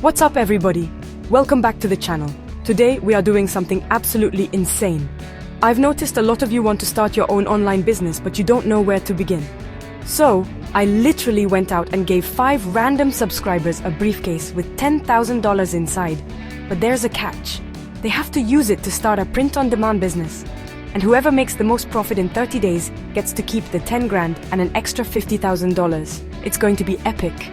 What's up, everybody? Welcome back to the channel. Today we are doing something absolutely insane. I've noticed a lot of you want to start your own online business, but you don't know where to begin. So, I literally went out and gave 5 random subscribers a briefcase with $10,000 inside. But there's a catch. They have to use it to start a print-on-demand business. And whoever makes the most profit in 30 days gets to keep the 10 grand and an extra $50,000. It's going to be epic.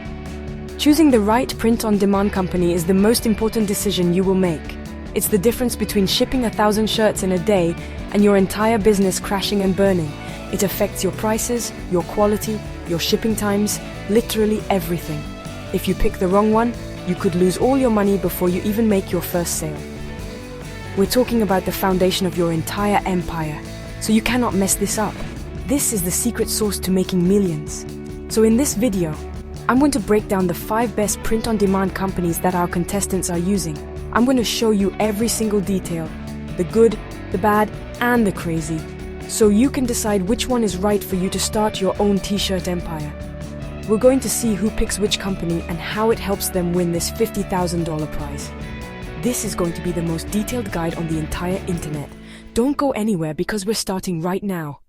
Choosing the right print-on-demand company is the most important decision you will make. It's the difference between shipping 1,000 shirts in a day and your entire business crashing and burning. It affects your prices, your quality, your shipping times, literally everything. If you pick the wrong one, you could lose all your money before you even make your first sale. We're talking about the foundation of your entire empire, so you cannot mess this up. This is the secret sauce to making millions. So in this video, I'm going to break down the 5 best print-on-demand companies that our contestants are using. I'm going to show you every single detail, the good, the bad, and the crazy, so you can decide which one is right for you to start your own t-shirt empire. We're going to see who picks which company and how it helps them win this $50,000 prize. This is going to be the most detailed guide on the entire internet. Don't go anywhere because we're starting right now.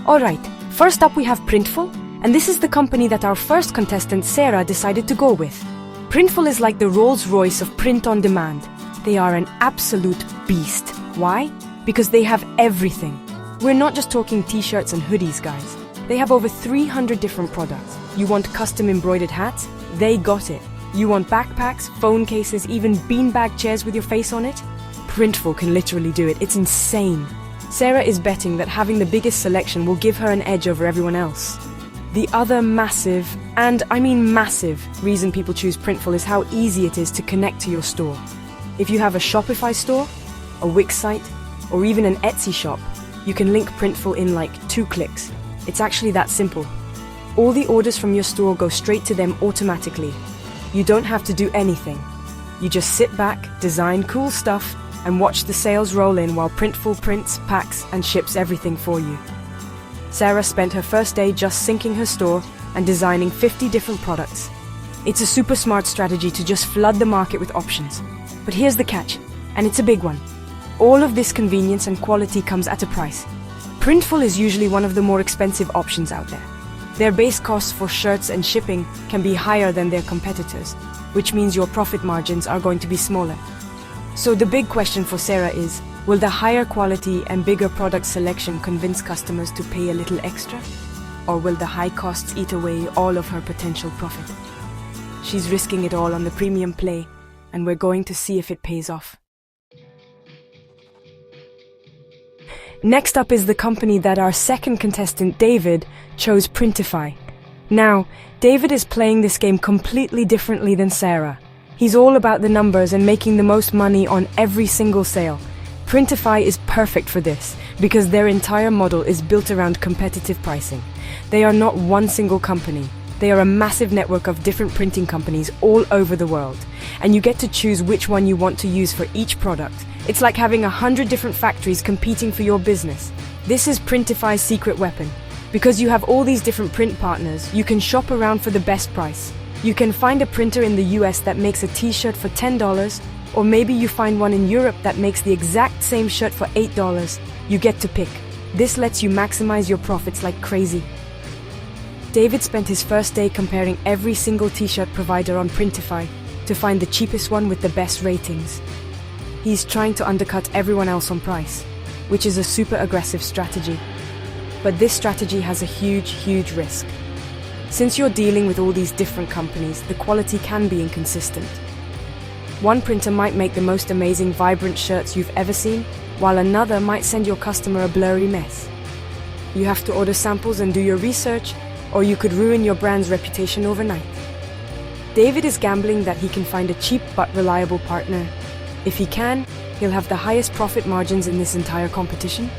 Alright, first up we have Printful, and this is the company that our first contestant Sarah decided to go with. Printful is like the Rolls-Royce of print-on-demand. They are an absolute beast. Why? Because they have everything. We're not just talking t-shirts and hoodies, guys. They have over 300 different products. You want custom embroidered hats? They got it. You want backpacks, phone cases, even beanbag chairs with your face on it? Printful can literally do it. It's insane. Sarah is betting that having the biggest selection will give her an edge over everyone else. The other massive, and I mean massive, reason people choose Printful is how easy it is to connect to your store. If you have a Shopify store, a Wix site, or even an Etsy shop, you can link Printful in like 2 clicks. It's actually that simple. All the orders from your store go straight to them automatically. You don't have to do anything. You just sit back, design cool stuff, and watch the sales roll in while Printful prints, packs, and ships everything for you. Sarah spent her first day just syncing her store and designing 50 different products. It's a super smart strategy to just flood the market with options. But here's the catch, and it's a big one. All of this convenience and quality comes at a price. Printful is usually one of the more expensive options out there. Their base costs for shirts and shipping can be higher than their competitors, which means your profit margins are going to be smaller. So the big question for Sarah is, will the higher quality and bigger product selection convince customers to pay a little extra? Or will the high costs eat away all of her potential profit? She's risking it all on the premium play, and we're going to see if it pays off. Next up is the company that our second contestant, David, chose, Printify. Now, David is playing this game completely differently than Sarah. He's all about the numbers and making the most money on every single sale. Printify is perfect for this because their entire model is built around competitive pricing. They are not one single company. They are a massive network of different printing companies all over the world, and you get to choose which one you want to use for each product. It's like having 100 different factories competing for your business. This is Printify's secret weapon. Because you have all these different print partners, you can shop around for the best price. You can find a printer in the US that makes a t-shirt for $10, or maybe you find one in Europe that makes the exact same shirt for $8. You get to pick. This lets you maximize your profits like crazy. David spent his first day comparing every single t-shirt provider on Printify to find the cheapest one with the best ratings. He's trying to undercut everyone else on price, which is a super aggressive strategy. But this strategy has a huge risk. Since you're dealing with all these different companies, the quality can be inconsistent. One printer might make the most amazing, vibrant shirts you've ever seen, while another might send your customer a blurry mess. You have to order samples and do your research, or you could ruin your brand's reputation overnight. David is gambling that he can find a cheap but reliable partner. If he can, he'll have the highest profit margins in this entire competition.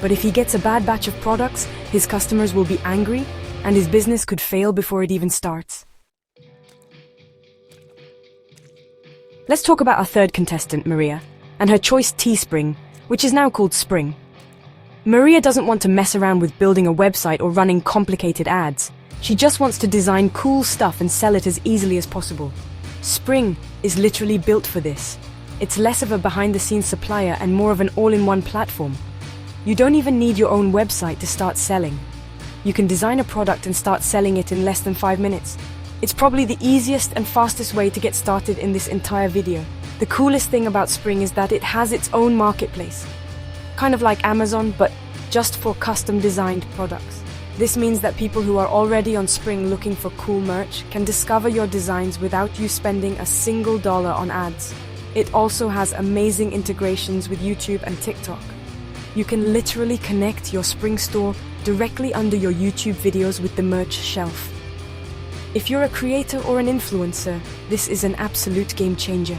But if he gets a bad batch of products, his customers will be angry, and his business could fail before it even starts. Let's talk about our third contestant, Maria, and her choice Teespring, which is now called Spring. Maria doesn't want to mess around with building a website or running complicated ads. She just wants to design cool stuff and sell it as easily as possible. Spring is literally built for this. It's less of a behind-the-scenes supplier and more of an all-in-one platform. You don't even need your own website to start selling. You can design a product and start selling it in less than 5 minutes. It's probably the easiest and fastest way to get started in this entire video. The coolest thing about Spring is that it has its own marketplace. Kind of like Amazon, but just for custom-designed products. This means that people who are already on Spring looking for cool merch can discover your designs without you spending a single dollar on ads. It also has amazing integrations with YouTube and TikTok. You can literally connect your Spring store directly under your YouTube videos with the merch shelf. If you're a creator or an influencer, this is an absolute game changer.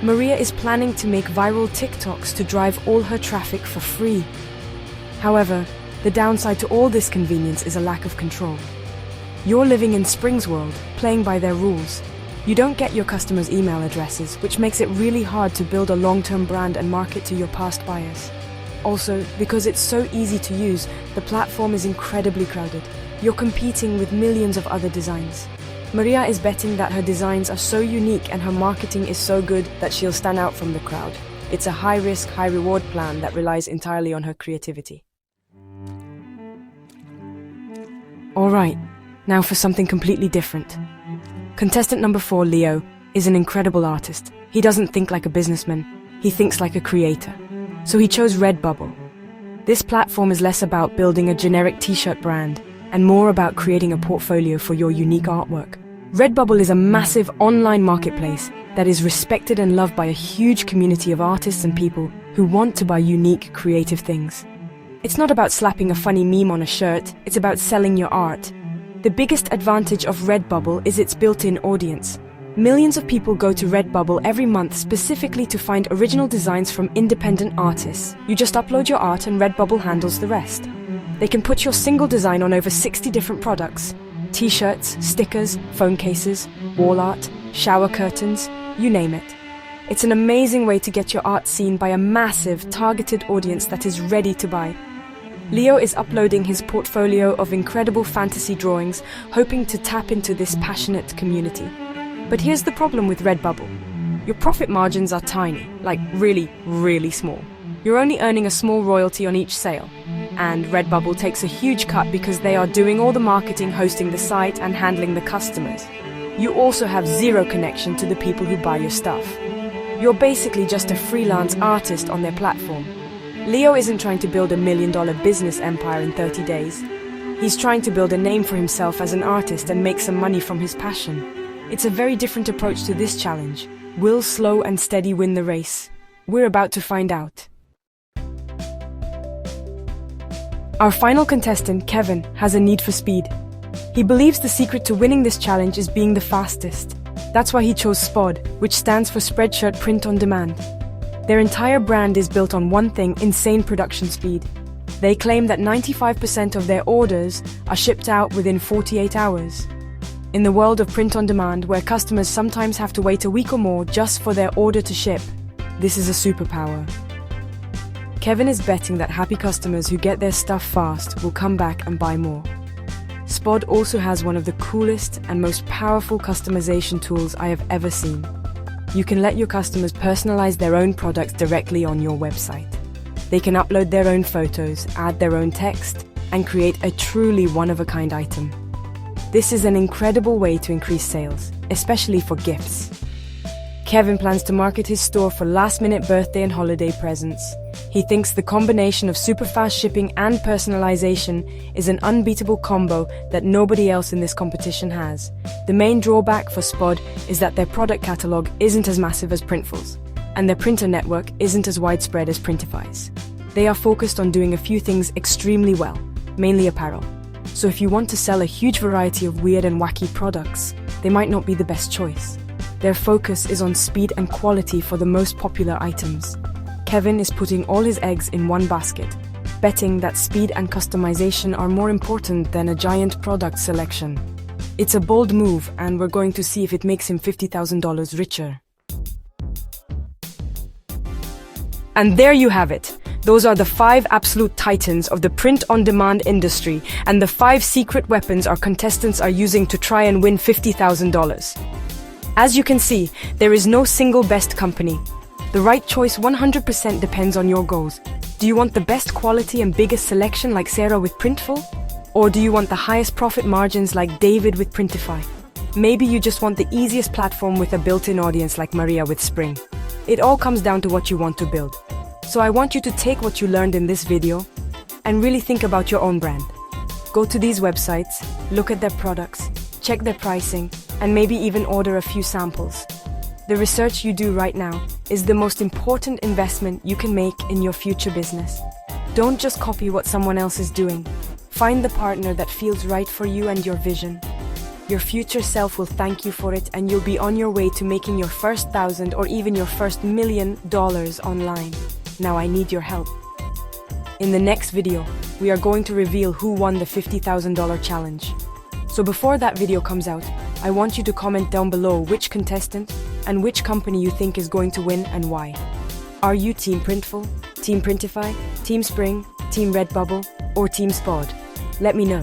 Maria is planning to make viral TikToks to drive all her traffic for free. However, the downside to all this convenience is a lack of control. You're living in Spring's world, playing by their rules. You don't get your customers' email addresses, which makes it really hard to build a long-term brand and market to your past buyers. Also, because it's so easy to use, the platform is incredibly crowded. You're competing with millions of other designs. Maria is betting that her designs are so unique and her marketing is so good that she'll stand out from the crowd. It's a high-risk, high-reward plan that relies entirely on her creativity. Alright, now for something completely different. Contestant number 4, Leo, is an incredible artist. He doesn't think like a businessman, he thinks like a creator. So he chose Redbubble. This platform is less about building a generic t-shirt brand and more about creating a portfolio for your unique artwork. Redbubble is a massive online marketplace that is respected and loved by a huge community of artists and people who want to buy unique, creative things. It's not about slapping a funny meme on a shirt, it's about selling your art. The biggest advantage of Redbubble is its built-in audience. Millions of people go to Redbubble every month specifically to find original designs from independent artists. You just upload your art and Redbubble handles the rest. They can put your single design on over 60 different products. T-shirts, stickers, phone cases, wall art, shower curtains, you name it. It's an amazing way to get your art seen by a massive, targeted audience that is ready to buy. Leo is uploading his portfolio of incredible fantasy drawings, hoping to tap into this passionate community. But here's the problem with Redbubble. Your profit margins are tiny, like really, really small. You're only earning a small royalty on each sale. And Redbubble takes a huge cut because they are doing all the marketing, hosting the site, and handling the customers. You also have zero connection to the people who buy your stuff. You're basically just a freelance artist on their platform. Leo isn't trying to build $1 million business empire in 30 days. He's trying to build a name for himself as an artist and make some money from his passion. It's a very different approach to this challenge. Will slow and steady win the race? We're about to find out. Our final contestant, Kevin, has a need for speed. He believes the secret to winning this challenge is being the fastest. That's why he chose SPOD, which stands for Spreadshirt Print on Demand. Their entire brand is built on one thing: insane production speed. They claim that 95% of their orders are shipped out within 48 hours. In the world of print on demand, where customers sometimes have to wait a week or more just for their order to ship, this is a superpower. Kevin is betting that happy customers who get their stuff fast will come back and buy more. SPOD also has one of the coolest and most powerful customization tools I have ever seen. You can let your customers personalize their own products directly on your website. They can upload their own photos, add their own text, and create a truly one-of-a-kind item. This is an incredible way to increase sales, especially for gifts. Kevin plans to market his store for last-minute birthday and holiday presents. He thinks the combination of super fast shipping and personalization is an unbeatable combo that nobody else in this competition has. The main drawback for SPOD is that their product catalog isn't as massive as Printful's, and their printer network isn't as widespread as Printify's. They are focused on doing a few things extremely well, mainly apparel. So if you want to sell a huge variety of weird and wacky products, they might not be the best choice. Their focus is on speed and quality for the most popular items. Kevin is putting all his eggs in one basket, betting that speed and customization are more important than a giant product selection. It's a bold move, and we're going to see if it makes him $50,000 richer. And there you have it, Those are the 5 absolute titans of the print-on-demand industry and the 5 secret weapons our contestants are using to try and win $50,000. As you can see, there is no single best company. The right choice 100% depends on your goals. Do you want the best quality and biggest selection like Sarah with Printful? Or do you want the highest profit margins like David with Printify? Maybe you just want the easiest platform with a built-in audience like Maria with Spring. It all comes down to what you want to build. So I want you to take what you learned in this video and really think about your own brand. Go to these websites, look at their products, check their pricing, and maybe even order a few samples. The research you do right now is the most important investment you can make in your future business. Don't just copy what someone else is doing. Find the partner that feels right for you and your vision. Your future self will thank you for it, and you'll be on your way to making your first $1,000 or even your first $1 million online. Now I need your help. In the next video, we are going to reveal who won the $50,000 challenge. So before that video comes out, I want you to comment down below which contestant and which company you think is going to win and why. Are you Team Printful, Team Printify, Team Spring, Team Redbubble, or Team Spod? Let me know.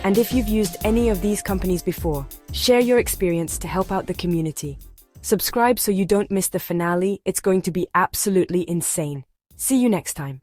And if you've used any of these companies before, share your experience to help out the community. Subscribe so you don't miss the finale. It's going to be absolutely insane. See you next time.